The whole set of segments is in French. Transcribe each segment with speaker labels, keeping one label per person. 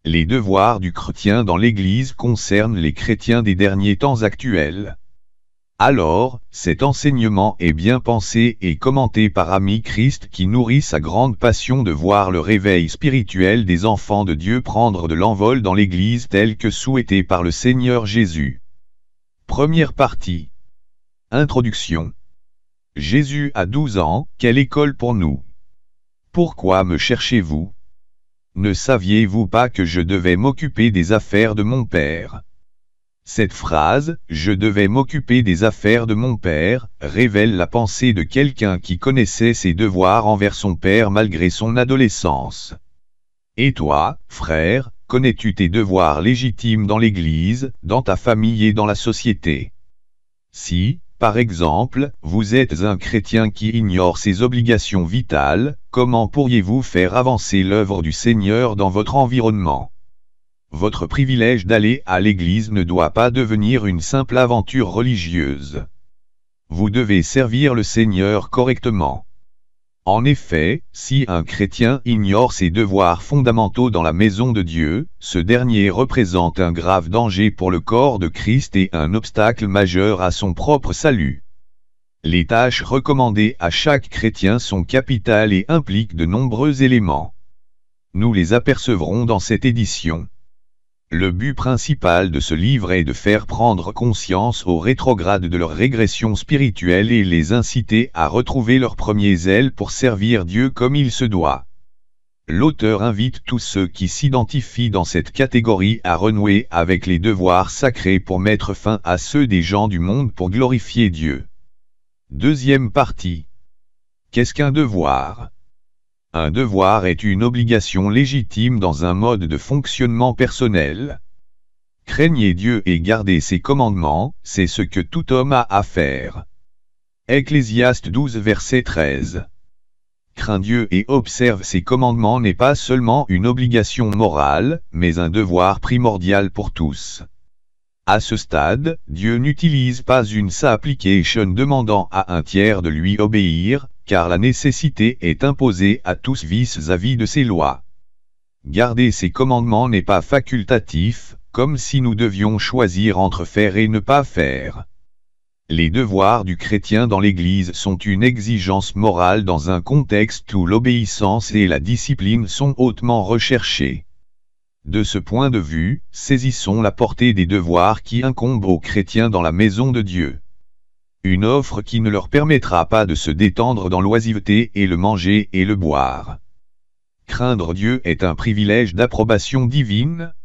Speaker 1: Les devoirs du chrétien dans l'Église concernent les chrétiens des derniers temps actuels. Alors, cet enseignement est bien pensé et commenté par Ami Christ qui nourrit sa grande passion de voir le réveil spirituel des enfants de Dieu prendre de l'envol dans l'Église tel que souhaité par le Seigneur Jésus. Première partie. Introduction. Jésus a 12 ans, quelle école pour nous? Pourquoi me cherchez-vous? Ne saviez-vous pas que je devais m'occuper des affaires de mon Père? Cette phrase, « Je devais m'occuper des affaires de mon Père », révèle la pensée de quelqu'un qui connaissait ses devoirs envers son Père malgré son adolescence. Et toi, frère, connais-tu tes devoirs légitimes dans l'Église, dans ta famille et dans la société? Si, par exemple, vous êtes un chrétien qui ignore ses obligations vitales, comment pourriez-vous faire avancer l'œuvre du Seigneur dans votre environnement? Votre privilège d'aller à l'Église ne doit pas devenir une simple aventure religieuse. Vous devez servir le Seigneur correctement. En effet, si un chrétien ignore ses devoirs fondamentaux dans la maison de Dieu, ce dernier représente un grave danger pour le corps de Christ et un obstacle majeur à son propre salut. Les tâches recommandées à chaque chrétien sont capitales et impliquent de nombreux éléments. Nous les apercevrons dans cette édition. Le but principal de ce livre est de faire prendre conscience aux rétrogrades de leur régression spirituelle et les inciter à retrouver leur premier zèle pour servir Dieu comme il se doit. L'auteur invite tous ceux qui s'identifient dans cette catégorie à renouer avec les devoirs sacrés pour mettre fin à ceux des gens du monde pour glorifier Dieu. Deuxième partie. Qu'est-ce qu'un devoir? Un devoir est une obligation légitime dans un mode de fonctionnement personnel. Craignez Dieu et gardez ses commandements, c'est ce que tout homme a à faire. Ecclésiaste 12 verset 13. Crains Dieu et observe ses commandements n'est pas seulement une obligation morale, mais un devoir primordial pour tous. À ce stade, Dieu n'utilise pas une supplication demandant à un tiers de lui obéir, car la nécessité est imposée à tous vis-à-vis de ses lois. Garder ses commandements n'est pas facultatif, comme si nous devions choisir entre faire et ne pas faire. Les devoirs du chrétien dans l'Église sont une exigence morale dans un contexte où l'obéissance et la discipline sont hautement recherchées. De ce point de vue, saisissons la portée des devoirs qui incombent aux chrétiens dans la maison de Dieu. Une offre qui ne leur permettra pas de se détendre dans l'oisiveté et le manger et le boire. Craindre Dieu est un privilège d'approbation divine.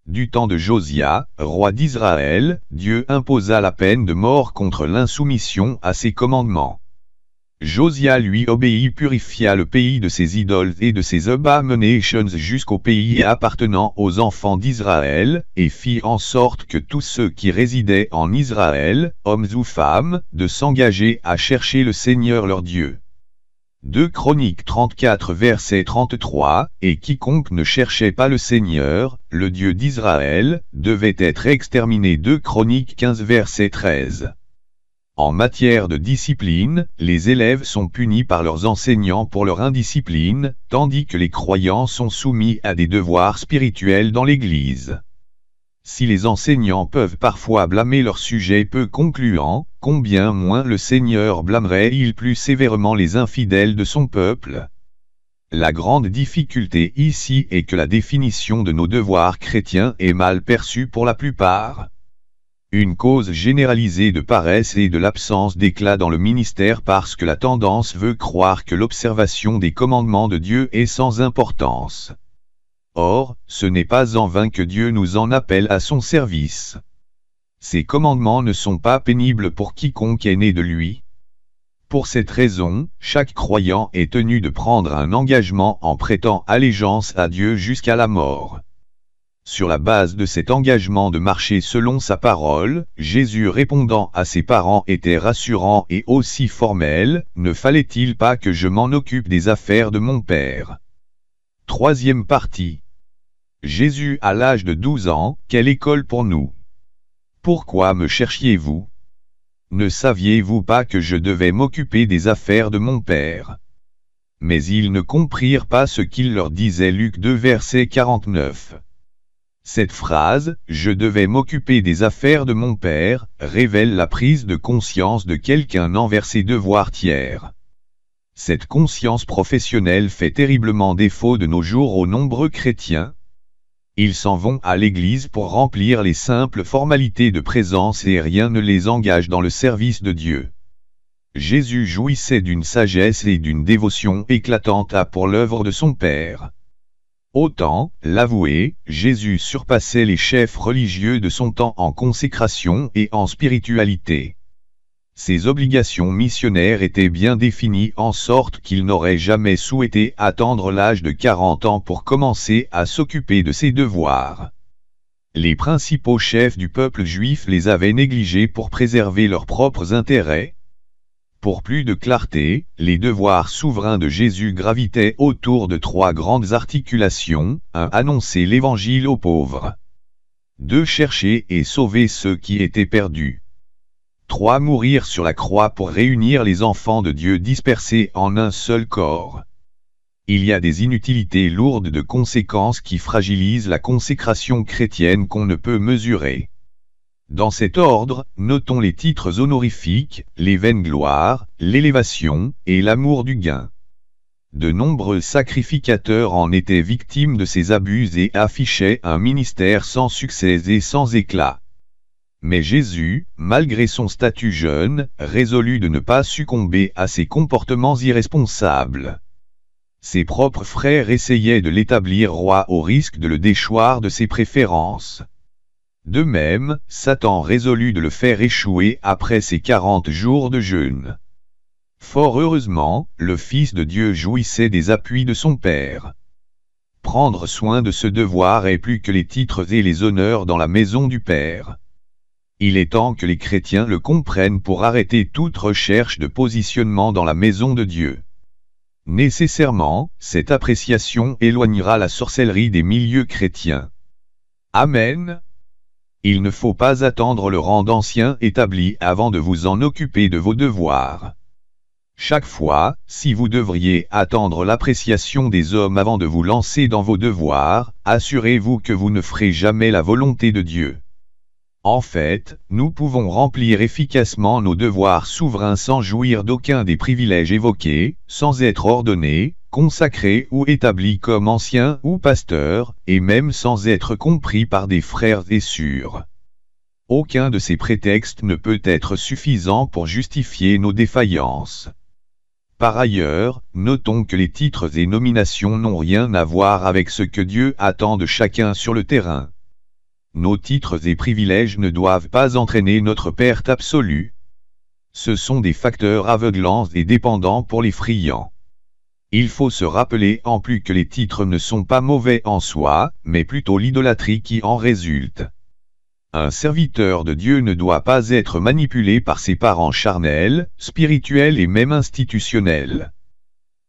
Speaker 1: Du temps de Josia, roi d'Israël, Dieu imposa la peine de mort contre l'insoumission à ses commandements. Josia lui obéit, purifia le pays de ses idoles et de ses abominations jusqu'au pays appartenant aux enfants d'Israël, et fit en sorte que tous ceux qui résidaient en Israël, hommes ou femmes, de s'engager à chercher le Seigneur leur Dieu. 2 Chroniques 34 verset 33, et quiconque ne cherchait pas le Seigneur, le Dieu d'Israël, devait être exterminé. 2 Chroniques 15 verset 13. En matière de discipline, les élèves sont punis par leurs enseignants pour leur indiscipline, tandis que les croyants sont soumis à des devoirs spirituels dans l'Église. Si les enseignants peuvent parfois blâmer leur sujet peu concluant, combien moins le Seigneur blâmerait-il plus sévèrement les infidèles de son peuple? La grande difficulté ici est que la définition de nos devoirs chrétiens est mal perçue pour la plupart. Une cause généralisée de paresse et de l'absence d'éclat dans le ministère parce que la tendance veut croire que l'observation des commandements de Dieu est sans importance. Or, ce n'est pas en vain que Dieu nous en appelle à son service. Ces commandements ne sont pas pénibles pour quiconque est né de lui. Pour cette raison, chaque croyant est tenu de prendre un engagement en prêtant allégeance à Dieu jusqu'à la mort. Sur la base de cet engagement de marcher selon sa parole, Jésus répondant à ses parents était rassurant et aussi formel, ne fallait-il pas que je m'en occupe des affaires de mon Père? Troisième partie. Jésus à l'âge de 12 ans, quelle école pour nous? Pourquoi me cherchiez-vous? Ne saviez-vous pas que je devais m'occuper des affaires de mon Père? Mais ils ne comprirent pas ce qu'il leur disait. Luc 2 verset 49. Cette phrase, « Je devais m'occuper des affaires de mon père », révèle la prise de conscience de quelqu'un envers ses devoirs tiers. Cette conscience professionnelle fait terriblement défaut de nos jours aux nombreux chrétiens. Ils s'en vont à l'église pour remplir les simples formalités de présence et rien ne les engage dans le service de Dieu. Jésus jouissait d'une sagesse et d'une dévotion éclatantes pour l'œuvre de son Père. Autant, l'avouer, Jésus surpassait les chefs religieux de son temps en consécration et en spiritualité. Ses obligations missionnaires étaient bien définies en sorte qu'il n'aurait jamais souhaité attendre l'âge de 40 ans pour commencer à s'occuper de ses devoirs. Les principaux chefs du peuple juif les avaient négligés pour préserver leurs propres intérêts. Pour plus de clarté, les devoirs souverains de Jésus gravitaient autour de 3 grandes articulations, 1. Annoncer l'évangile aux pauvres. 2. Chercher et sauver ceux qui étaient perdus. 3. Mourir sur la croix pour réunir les enfants de Dieu dispersés en un seul corps. Il y a des inutilités lourdes de conséquences qui fragilisent la consécration chrétienne qu'on ne peut mesurer. Dans cet ordre, notons les titres honorifiques, les vaines gloires, l'élévation, et l'amour du gain. De nombreux sacrificateurs en étaient victimes de ces abus et affichaient un ministère sans succès et sans éclat. Mais Jésus, malgré son statut jeune, résolut de ne pas succomber à ces comportements irresponsables. Ses propres frères essayaient de l'établir roi au risque de le déchoir de ses préférences. De même, Satan résolut de le faire échouer après ses 40 jours de jeûne. Fort heureusement, le Fils de Dieu jouissait des appuis de son Père. Prendre soin de ce devoir est plus que les titres et les honneurs dans la maison du Père. Il est temps que les chrétiens le comprennent pour arrêter toute recherche de positionnement dans la maison de Dieu. Nécessairement, cette appréciation éloignera la sorcellerie des milieux chrétiens. Amen. Il ne faut pas attendre le rang d'ancien établi avant de vous en occuper de vos devoirs. Chaque fois, si vous devriez attendre l'appréciation des hommes avant de vous lancer dans vos devoirs, assurez-vous que vous ne ferez jamais la volonté de Dieu. En fait, nous pouvons remplir efficacement nos devoirs souverains sans jouir d'aucun des privilèges évoqués, sans être ordonnés, consacrés ou établis comme anciens ou pasteurs, et même sans être compris par des frères et sœurs. Aucun de ces prétextes ne peut être suffisant pour justifier nos défaillances. Par ailleurs, notons que les titres et nominations n'ont rien à voir avec ce que Dieu attend de chacun sur le terrain. Nos titres et privilèges ne doivent pas entraîner notre perte absolue. Ce sont des facteurs aveuglants et dépendants pour les friands. Il faut se rappeler en plus que les titres ne sont pas mauvais en soi, mais plutôt l'idolâtrie qui en résulte. Un serviteur de Dieu ne doit pas être manipulé par ses parents charnels, spirituels et même institutionnels.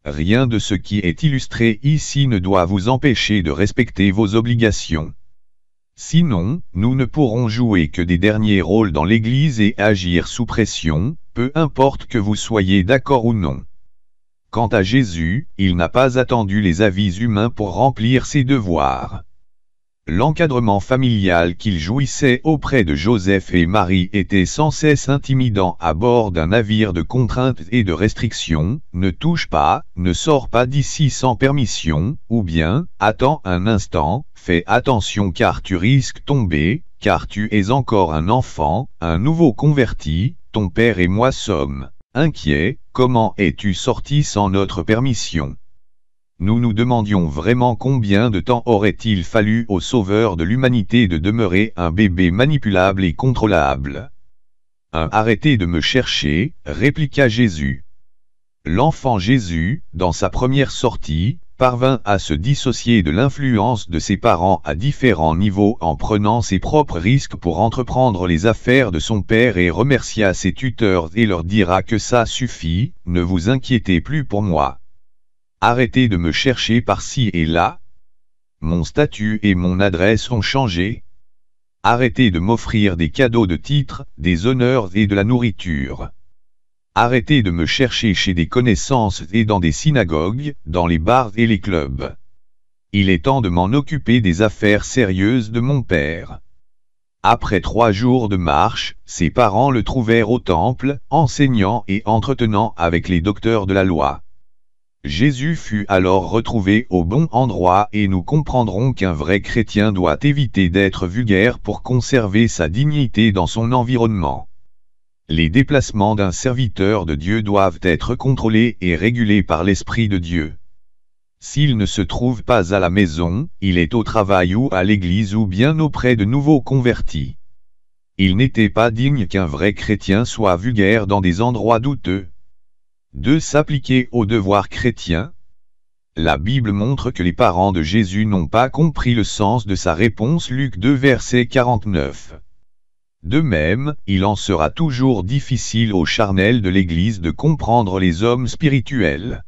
Speaker 1: Rien de ce qui est illustré ici ne doit vous empêcher de respecter vos obligations. Sinon, nous ne pourrons jouer que des derniers rôles dans l'Église et agir sous pression, peu importe que vous soyez d'accord ou non. Quant à Jésus, il n'a pas attendu les avis humains pour remplir ses devoirs. L'encadrement familial qu'il jouissait auprès de Joseph et Marie était sans cesse intimidant à bord d'un navire de contraintes et de restrictions, ne touche pas, ne sors pas d'ici sans permission, ou bien, attends un instant, fais attention car tu risques tomber, car tu es encore un enfant, un nouveau converti, ton père et moi sommes inquiets, comment es-tu sorti sans notre permission ? Nous nous demandions vraiment combien de temps aurait-il fallu au Sauveur de l'humanité de demeurer un bébé manipulable et contrôlable. Arrêtez de me chercher, répliqua Jésus. L'enfant Jésus, dans sa première sortie, parvint à se dissocier de l'influence de ses parents à différents niveaux en prenant ses propres risques pour entreprendre les affaires de son père et remercia ses tuteurs et leur dira que ça suffit, ne vous inquiétez plus pour moi. Arrêtez de me chercher par-ci et là. Mon statut et mon adresse ont changé. Arrêtez de m'offrir des cadeaux de titres, des honneurs et de la nourriture. Arrêtez de me chercher chez des connaissances et dans des synagogues, dans les bars et les clubs. Il est temps de m'en occuper des affaires sérieuses de mon père. Après 3 jours de marche, ses parents le trouvèrent au temple, enseignant et entretenant avec les docteurs de la loi. Jésus fut alors retrouvé au bon endroit et nous comprendrons qu'un vrai chrétien doit éviter d'être vulgaire pour conserver sa dignité dans son environnement. Les déplacements d'un serviteur de Dieu doivent être contrôlés et régulés par l'Esprit de Dieu. S'il ne se trouve pas à la maison, il est au travail ou à l'église ou bien auprès de nouveaux convertis. Il n'était pas digne qu'un vrai chrétien soit vulgaire dans des endroits douteux. 2. S'appliquer aux devoirs chrétiens. La Bible montre que les parents de Jésus n'ont pas compris le sens de sa réponse. Luc 2 verset 49. De même, il en sera toujours difficile aux charnels de l'Église de comprendre les hommes spirituels.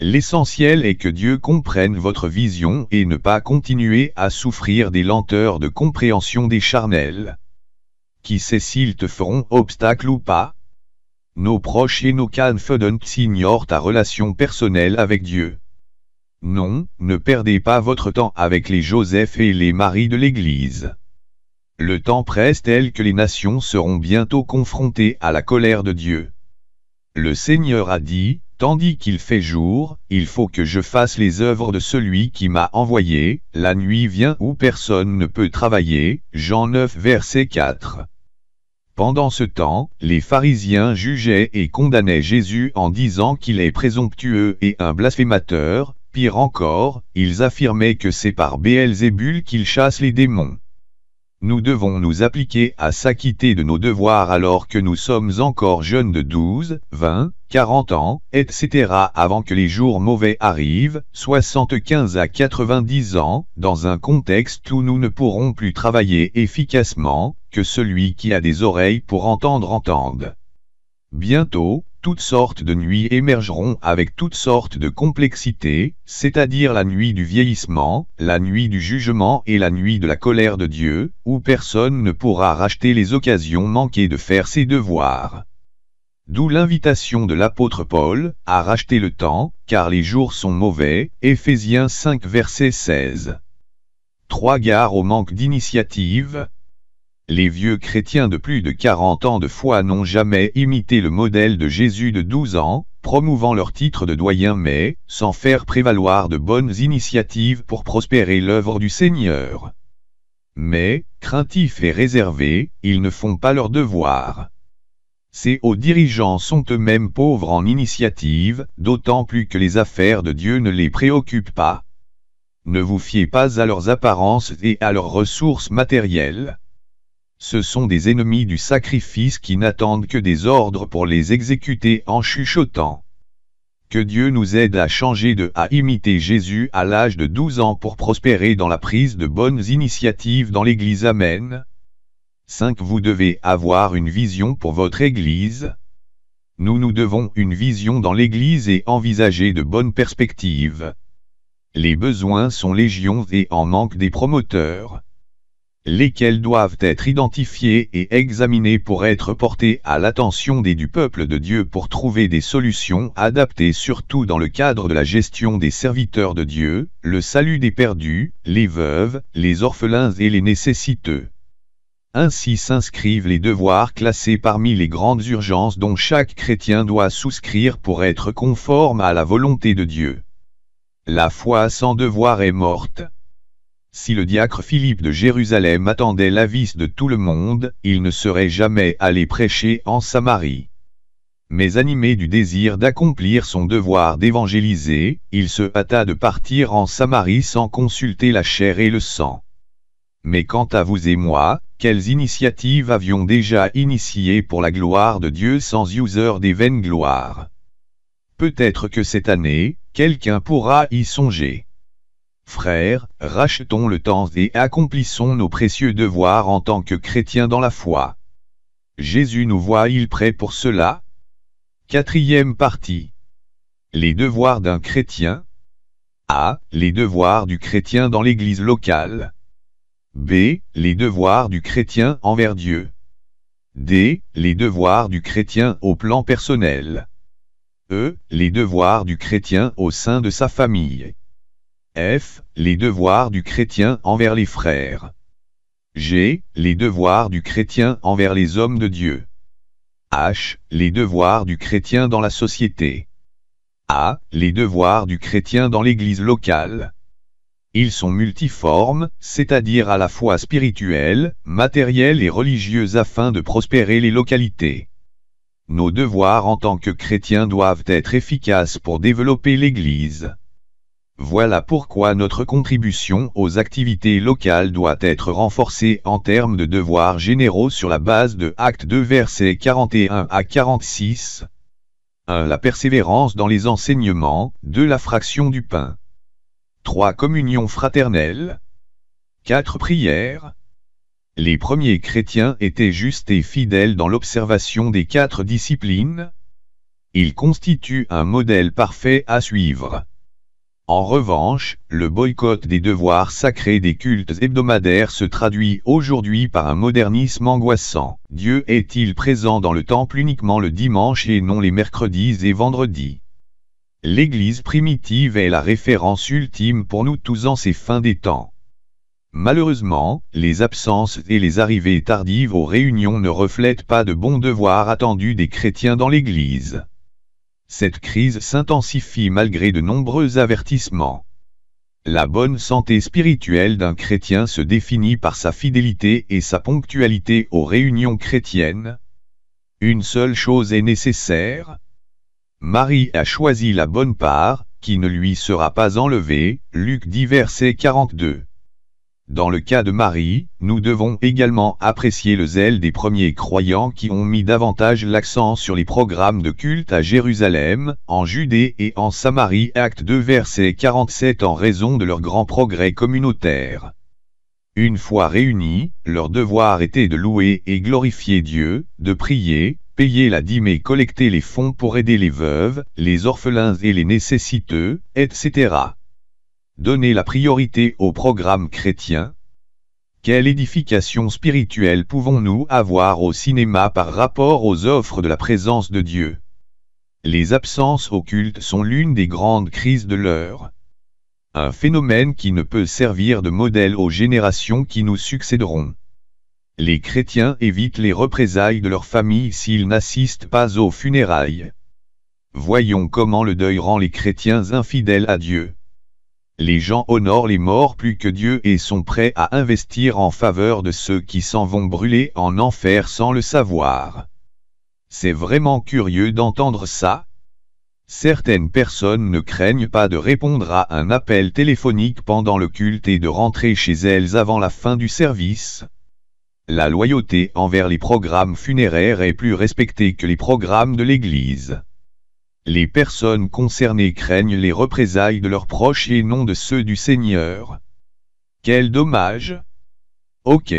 Speaker 1: L'essentiel est que Dieu comprenne votre vision et ne pas continuer à souffrir des lenteurs de compréhension des charnels. Qui sait s'ils te feront obstacle ou pas? Nos proches et nos confidents ignorent ta relation personnelle avec Dieu. Non, ne perdez pas votre temps avec les Joseph et les Marie de l'Église. Le temps presse tel que les nations seront bientôt confrontées à la colère de Dieu. Le Seigneur a dit, tandis qu'il fait jour, il faut que je fasse les œuvres de celui qui m'a envoyé, la nuit vient où personne ne peut travailler, Jean 9 verset 4. Pendant ce temps, les pharisiens jugeaient et condamnaient Jésus en disant qu'il est présomptueux et un blasphémateur, pire encore, ils affirmaient que c'est par Béelzébul qu'il chasse les démons. Nous devons nous appliquer à s'acquitter de nos devoirs alors que nous sommes encore jeunes de 12, 20, 40 ans, etc. avant que les jours mauvais arrivent, 75 à 90 ans, dans un contexte où nous ne pourrons plus travailler efficacement, que celui qui a des oreilles pour entendre entende. Bientôt, toutes sortes de nuits émergeront avec toutes sortes de complexités, c'est-à-dire la nuit du vieillissement, la nuit du jugement et la nuit de la colère de Dieu, où personne ne pourra racheter les occasions manquées de faire ses devoirs. D'où l'invitation de l'apôtre Paul, à racheter le temps, car les jours sont mauvais, Éphésiens 5 verset 16. 3. Gare au manque d'initiative. Les vieux chrétiens de plus de 40 ans de foi n'ont jamais imité le modèle de Jésus de 12 ans, promouvant leur titre de doyen mais, sans faire prévaloir de bonnes initiatives pour prospérer l'œuvre du Seigneur. Mais, craintifs et réservés, ils ne font pas leur devoir. Ces hauts dirigeants sont eux-mêmes pauvres en initiative, d'autant plus que les affaires de Dieu ne les préoccupent pas. Ne vous fiez pas à leurs apparences et à leurs ressources matérielles. Ce sont des ennemis du sacrifice qui n'attendent que des ordres pour les exécuter en chuchotant. Que Dieu nous aide à changer à imiter Jésus à l'âge de 12 ans pour prospérer dans la prise de bonnes initiatives dans l'Église. Amen. 5. Vous devez avoir une vision pour votre Église. Nous devons une vision dans l'Église et envisager de bonnes perspectives. Les besoins sont légion et en manque des promoteurs, lesquels doivent être identifiés et examinés pour être portés à l'attention du peuple de Dieu pour trouver des solutions adaptées surtout dans le cadre de la gestion des serviteurs de Dieu, le salut des perdus, les veuves, les orphelins et les nécessiteux. Ainsi s'inscrivent les devoirs classés parmi les grandes urgences dont chaque chrétien doit souscrire pour être conforme à la volonté de Dieu. La foi sans devoir est morte. Si le diacre Philippe de Jérusalem attendait l'avis de tout le monde, il ne serait jamais allé prêcher en Samarie. Mais animé du désir d'accomplir son devoir d'évangéliser, il se hâta de partir en Samarie sans consulter la chair et le sang. Mais quant à vous et moi, quelles initiatives avions déjà initiées pour la gloire de Dieu sans user des vaines gloires? Peut-être que cette année, quelqu'un pourra y songer. Frères, rachetons le temps et accomplissons nos précieux devoirs en tant que chrétiens dans la foi. Jésus nous voit-il prêt pour cela? 4e partie. Les devoirs d'un chrétien. A. Les devoirs du chrétien dans l'Église locale. B. Les devoirs du chrétien envers Dieu. D. Les devoirs du chrétien au plan personnel. E. Les devoirs du chrétien au sein de sa famille. F. Les devoirs du chrétien envers les frères. G. Les devoirs du chrétien envers les hommes de Dieu. H. Les devoirs du chrétien dans la société. A. Les devoirs du chrétien dans l'Église locale. Ils sont multiformes, c'est-à-dire à la fois spirituels, matériels et religieux afin de prospérer les localités. Nos devoirs en tant que chrétiens doivent être efficaces pour développer l'Église. Voilà pourquoi notre contribution aux activités locales doit être renforcée en termes de devoirs généraux sur la base de Actes 2 versets 41 à 46. 1. La persévérance dans les enseignements, 2. La fraction du pain. 3. Communion fraternelle. 4. Prière. Les premiers chrétiens étaient justes et fidèles dans l'observation des 4 disciplines. Ils constituent un modèle parfait à suivre. En revanche, le boycott des devoirs sacrés des cultes hebdomadaires se traduit aujourd'hui par un modernisme angoissant. Dieu est-il présent dans le temple uniquement le dimanche et non les mercredis et vendredis? L'Église primitive est la référence ultime pour nous tous en ces fins des temps. Malheureusement, les absences et les arrivées tardives aux réunions ne reflètent pas de bons devoirs attendus des chrétiens dans l'Église. Cette crise s'intensifie malgré de nombreux avertissements. La bonne santé spirituelle d'un chrétien se définit par sa fidélité et sa ponctualité aux réunions chrétiennes. Une seule chose est nécessaire. Marie a choisi la bonne part, qui ne lui sera pas enlevée, Luc 10 verset 42. Dans le cas de Marie, nous devons également apprécier le zèle des premiers croyants qui ont mis davantage l'accent sur les programmes de culte à Jérusalem, en Judée et en Samarie Actes 2 verset 47 en raison de leur grand progrès communautaire. Une fois réunis, leur devoir était de louer et glorifier Dieu, de prier, payer la dîme et collecter les fonds pour aider les veuves, les orphelins et les nécessiteux, etc. Donner la priorité au programme chrétien. Quelle édification spirituelle pouvons-nous avoir au cinéma par rapport aux offres de la présence de Dieu? Les absences au culte sont l'une des grandes crises de l'heure. Un phénomène qui ne peut servir de modèle aux générations qui nous succéderont. Les chrétiens évitent les représailles de leur famille s'ils n'assistent pas aux funérailles. Voyons comment le deuil rend les chrétiens infidèles à Dieu. Les gens honorent les morts plus que Dieu et sont prêts à investir en faveur de ceux qui s'en vont brûler en enfer sans le savoir. C'est vraiment curieux d'entendre ça. Certaines personnes ne craignent pas de répondre à un appel téléphonique pendant le culte et de rentrer chez elles avant la fin du service. La loyauté envers les programmes funéraires est plus respectée que les programmes de l'Église. Les personnes concernées craignent les représailles de leurs proches et non de ceux du Seigneur. Quel dommage! Ok.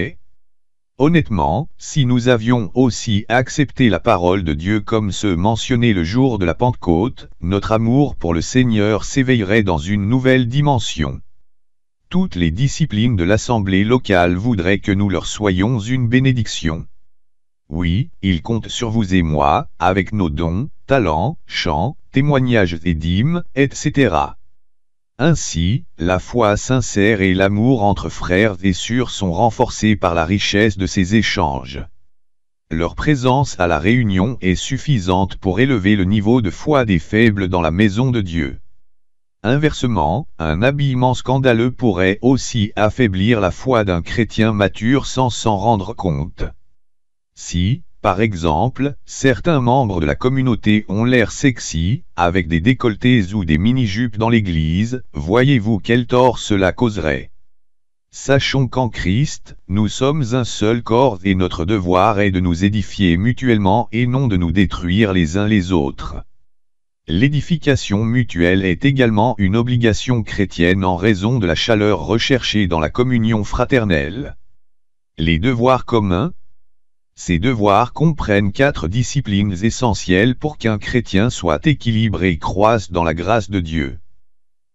Speaker 1: Honnêtement, si nous avions aussi accepté la parole de Dieu comme ceux mentionnés le jour de la Pentecôte, notre amour pour le Seigneur s'éveillerait dans une nouvelle dimension. Toutes les disciplines de l'assemblée locale voudraient que nous leur soyons une bénédiction. Oui, ils comptent sur vous et moi, avec nos dons, talents, chants, témoignages et dîmes, etc. Ainsi, la foi sincère et l'amour entre frères et sœurs sont renforcés par la richesse de ces échanges. Leur présence à la réunion est suffisante pour élever le niveau de foi des faibles dans la maison de Dieu. Inversement, un habillement scandaleux pourrait aussi affaiblir la foi d'un chrétien mature sans s'en rendre compte. Si, par exemple, certains membres de la communauté ont l'air sexy, avec des décolletés ou des mini-jupes dans l'église, voyez-vous quel tort cela causerait. Sachons qu'en Christ, nous sommes un seul corps et notre devoir est de nous édifier mutuellement et non de nous détruire les uns les autres. L'édification mutuelle est également une obligation chrétienne en raison de la chaleur recherchée dans la communion fraternelle. Les devoirs communs. Ces devoirs comprennent 4 disciplines essentielles pour qu'un chrétien soit équilibré et croisse dans la grâce de Dieu.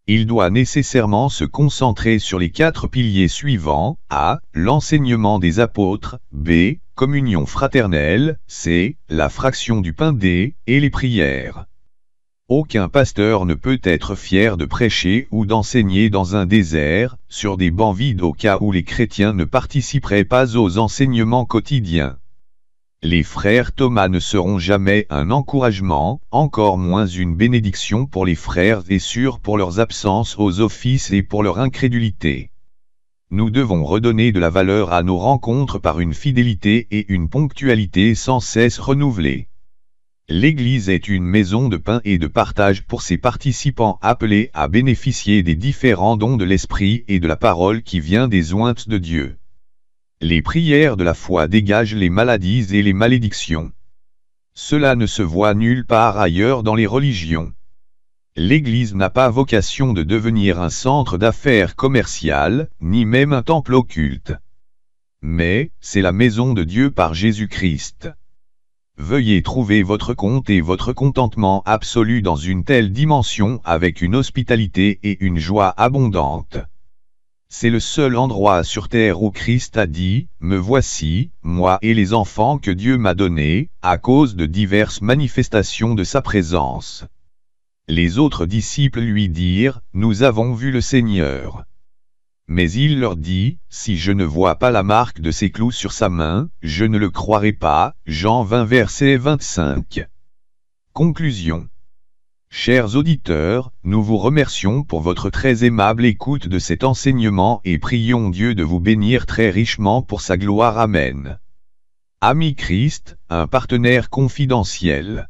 Speaker 1: Il doit nécessairement se concentrer sur les 4 piliers suivants, A. L'enseignement des apôtres, B. Communion fraternelle, C. La fraction du pain, D. Et les prières. Aucun pasteur ne peut être fier de prêcher ou d'enseigner dans un désert, sur des bancs vides au cas où les chrétiens ne participeraient pas aux enseignements quotidiens. Les frères Thomas ne seront jamais un encouragement, encore moins une bénédiction pour les frères et sœurs pour leurs absences aux offices et pour leur incrédulité. Nous devons redonner de la valeur à nos rencontres par une fidélité et une ponctualité sans cesse renouvelées. L'Église est une maison de pain et de partage pour ses participants appelés à bénéficier des différents dons de l'Esprit et de la parole qui vient des ointes de Dieu. Les prières de la foi dégagent les maladies et les malédictions. Cela ne se voit nulle part ailleurs dans les religions. L'Église n'a pas vocation de devenir un centre d'affaires commercial, ni même un temple occulte. Mais, c'est la maison de Dieu par Jésus-Christ. Veuillez trouver votre compte et votre contentement absolu dans une telle dimension avec une hospitalité et une joie abondantes. C'est le seul endroit sur terre où Christ a dit, « Me voici, moi et les enfants que Dieu m'a donnés, à cause de diverses manifestations de sa présence. » Les autres disciples lui dirent, « Nous avons vu le Seigneur. » Mais il leur dit, « Si je ne vois pas la marque de ses clous sur sa main, je ne le croirai pas. » Jean 20 verset 25. Conclusion. Chers auditeurs, nous vous remercions pour votre très aimable écoute de cet enseignement et prions Dieu de vous bénir très richement pour sa gloire. Amen. Ami Christ, un partenaire confidentiel.